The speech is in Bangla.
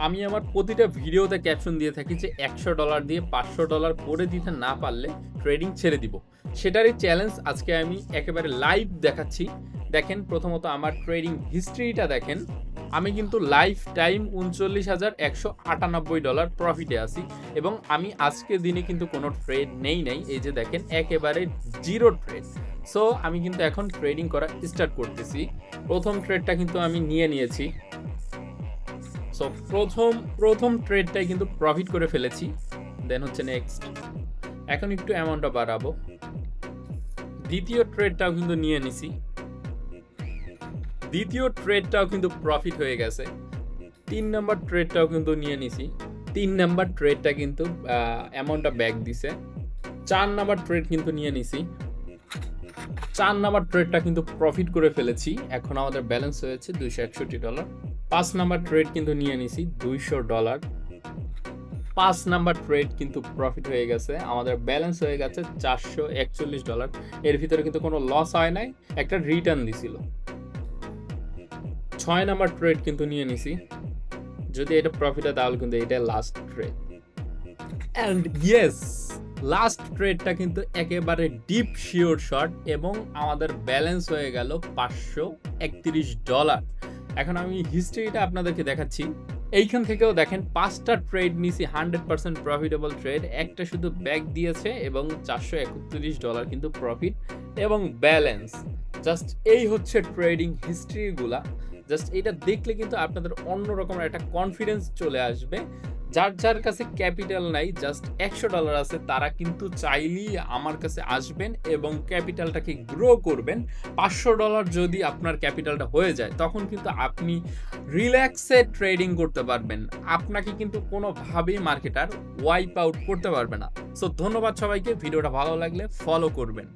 আমি আমার প্রতিটা ভিডিওতে ক্যাপশন দিয়ে থাকি যে $100 দিয়ে $500 করে দিতে না পারলে ট্রেডিং ছেড়ে দিব। সেটারই চ্যালেঞ্জ আজকে আমি একেবারে লাইভ দেখাচ্ছি। দেখেন প্রথমত আমার ট্রেডিং হিস্ট্রিটা দেখেন। আমি কিন্তু লাইফ টাইম $39,198 প্রফিটে আছি এবং আমি আজকের দিনে কিন্তু কোনো ট্রেড নেই নাই। এই যে দেখেন একেবারে জিরো ট্রেড। সো আমি কিন্তু এখন ট্রেডিং করা স্টার্ট করতেছি। প্রথম ট্রেডটা কিন্তু আমি নিয়ে নিয়েছি। সো প্রথম ট্রেডটাই কিন্তু প্রফিট করে ফেলেছি। দেন হচ্ছে নেক্সট, এখন একটু অ্যামাউন্টটা বাড়াবো। দ্বিতীয় ট্রেডটাও কিন্তু নিয়ে নিছি। দ্বিতীয় ট্রেডটাও কিন্তু প্রফিট হয়ে গেছে। 3 নাম্বার ট্রেডটাও কিন্তু নিয়ে নিছি। 3 নাম্বার ট্রেডটা কিন্তু অ্যামাউন্টটা ব্যাক দিছে। 4 নাম্বার ট্রেড কিন্তু নিয়ে নিছি। 4 নাম্বার ট্রেডটা কিন্তু প্রফিট করে ফেলেছি। এখন আমাদের ব্যালেন্স হয়েছে $261। 5 নাম্বার ট্রেড কিন্তু নিয়ে নিছি $200। 5 নাম্বার ট্রেড কিন্তু প্রফিট হয়ে গেছে। আমাদের ব্যালেন্স হয়ে গেছে $441। এর ভিতরে কিন্তু কোনো লস হয় নাই, একটা রিটার্ন দিছিল। 6 নাম্বার ট্রেড কিন্তু নিয়ে নিছি। যদি এটা প্রফিট হয় তাহলে কিন্তু এটা last trade. And yes, last ট্রেডটা কিন্তু একেবারে ডিপ শিওর শট এবং আমাদের ব্যালেন্স হয়ে গেল $531। এখন আমি হিস্ট্রিটা আপনাদেরকে দেখাচ্ছি। এইখান থেকেও দেখেন 5টা ট্রেড নিছি 100% প্রফিটেবল ট্রেড, একটা শুধু ব্যাক দিয়েছে এবং $431 কিন্তু প্রফিট এবং ব্যালেন্স। জাস্ট এই হচ্ছে ট্রেডিং হিস্ট্রিগুলা। জাস্ট এটা দেখলে কিন্তু আপনাদের অন্যরকম একটা কনফিডেন্স চলে আসবে। যার কাছে ক্যাপিটাল নাই, জাস্ট $100 আছে, তারা কিন্তু চাইলেই আমার কাছে আসবেন এবং ক্যাপিটালটাকে গ্রো করবেন। $500 যদি আপনার ক্যাপিটালটা হয়ে যায় তখন কিন্তু আপনি রিল্যাক্সে ট্রেডিং করতে পারবেন। আপনাকে কিন্তু কোনোভাবেই মার্কেটার ওয়াইপ আউট করতে পারবে না। সো ধন্যবাদ সবাইকে। ভিডিওটা ভালো লাগলে ফলো করবেন।